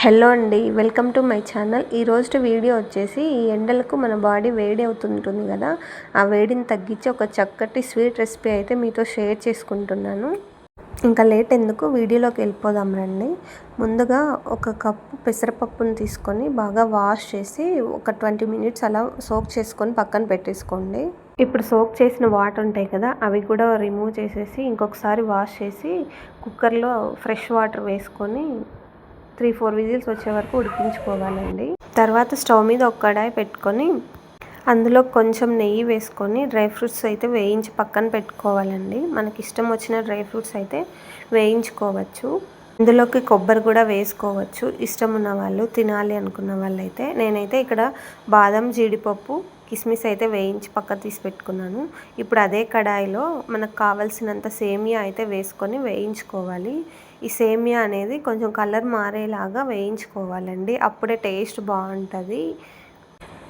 Hello అండి, welcome to my channel. ఈరోజు video వచ్చేసి ఈ ఎండలకు మన బాడీ వేడి అవుతుంటుంది కదా, ఆ వేడిని తగ్గించి ఒక చక్కటి స్వీట్ రెసిపీ అయితే మీతో షేర్ చేసుకుంటున్నాను. ఇంకా లేట్ ఎందుకు, వీడియోలోకి వెళ్ళిపోదాం రండి. ముందుగా ఒక కప్పు పెసరపప్పును తీసుకొని బాగా వాష్ చేసి ఒక 20 మినిట్స్ అలా సోక్ చేసుకొని పక్కన పెట్టేసుకోండి. ఇప్పుడు సోక్ చేసిన వాటర్ ఉంటాయి కదా, అవి కూడా రిమూవ్ చేసేసి ఇంకొకసారి వాష్ చేసి కుక్కర్లో ఫ్రెష్ వాటర్ వేసుకొని 3-4 విజిల్స్ వచ్చే వరకు ఉడికించుకోవాలండి. తర్వాత స్టవ్ మీద ఒక కడాయి పెట్టుకొని అందులో కొంచెం నెయ్యి వేసుకొని డ్రై ఫ్రూట్స్ అయితే వేయించి పక్కన పెట్టుకోవాలండి. మనకి ఇష్టం వచ్చిన డ్రై ఫ్రూట్స్ అయితే వేయించుకోవచ్చు. ఇందులోకి కొబ్బరి కూడా వేసుకోవచ్చు ఇష్టం ఉన్న వాళ్ళు, తినాలి అనుకున్న వాళ్ళు అయితే. నేనైతే ఇక్కడ బాదం, జీడిపప్పు, కిస్మిస్ అయితే వేయించి పక్క తీసి పెట్టుకున్నాను. ఇప్పుడు అదే కడాయిలో మనకు కావాల్సినంత సేమియా అయితే వేసుకొని వేయించుకోవాలి. ఈ సేమియా అనేది కొంచెం కలర్ మారేలాగా వేయించుకోవాలండి, అప్పుడే టేస్ట్ బాగుంటుంది.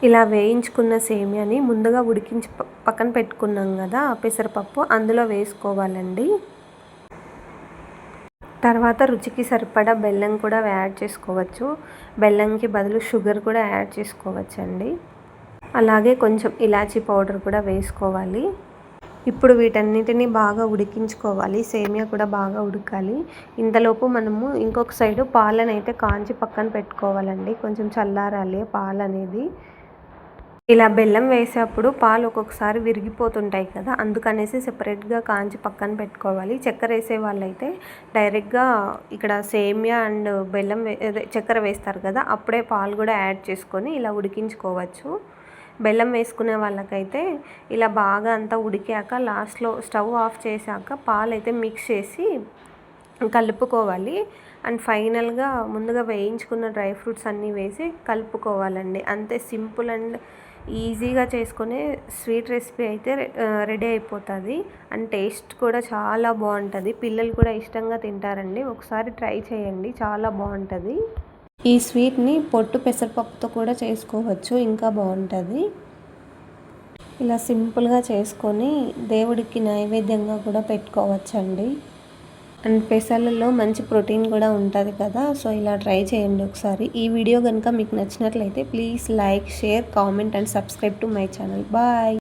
ఇలా వేయించుకున్న సేమియాని ముందుగా ఉడికించి పక్కన పెట్టుకున్నాం కదా పెసరపప్పు, అందులో వేసుకోవాలండి. తర్వాత రుచికి సరిపడా బెల్లం కూడా యాడ్ చేసుకోవచ్చు. బెల్లంకి బదులు షుగర్ కూడా యాడ్ చేసుకోవచ్చండి. అలాగే కొంచెం ఇలాచీ పౌడర్ కూడా వేసుకోవాలి. ఇప్పుడు వీటన్నిటిని బాగా ఉడికించుకోవాలి. సేమియా కూడా బాగా ఉడకాలి. ఇంతలోపు మనము ఇంకొక సైడు పాలను అయితే కాంచి పక్కన పెట్టుకోవాలండి. కొంచెం చల్లారాలి పాలు అనేది. ఇలా బెల్లం వేసేటప్పుడు పాలు ఒక్కొక్కసారి విరిగిపోతుంటాయి కదా, అందుకనేసి సెపరేట్గా కాంచి పక్కన పెట్టుకోవాలి. చక్కెర వేసే వాళ్ళైతే డైరెక్ట్గా ఇక్కడ సేమియా అండ్ బెల్లం చక్కెర వేస్తారు కదా, అప్పుడే పాలు కూడా యాడ్ చేసుకొని ఇలా ఉడికించుకోవచ్చు. బెల్లం వేసుకునే వాళ్ళకైతే ఇలా బాగా అంతా ఉడికాక లాస్ట్లో స్టవ్ ఆఫ్ చేశాక పాలు అయితే మిక్స్ చేసి కలుపుకోవాలి. అండ్ ఫైనల్గా ముందుగా వేయించుకున్న డ్రై ఫ్రూట్స్ అన్నీ వేసి కలుపుకోవాలండి. అంతే, సింపుల్ అండ్ ఈజీగా చేసుకునే స్వీట్ రెసిపీ అయితే రెడీ అయిపోతుంది. అండ్ టేస్ట్ కూడా చాలా బాగుంటుంది. పిల్లలు కూడా ఇష్టంగా తింటారండి. ఒకసారి ట్రై చేయండి, చాలా బాగుంటుంది. ఈ స్వీట్ని పొట్టు పెసరపప్పుతో కూడా చేసుకోవచ్చు, ఇంకా బాగుంటుంది. ఇలా సింపుల్గా చేసుకొని దేవుడికి నైవేద్యంగా కూడా పెట్టుకోవచ్చండి. అండ్ పెసర్లలో మంచి ప్రోటీన్ కూడా ఉంటుంది కదా, సో ఇలా ట్రై చేయండి ఒకసారి. ఈ వీడియో కనుక మీకు నచ్చినట్లయితే please like, share, comment and subscribe to my channel. Bye.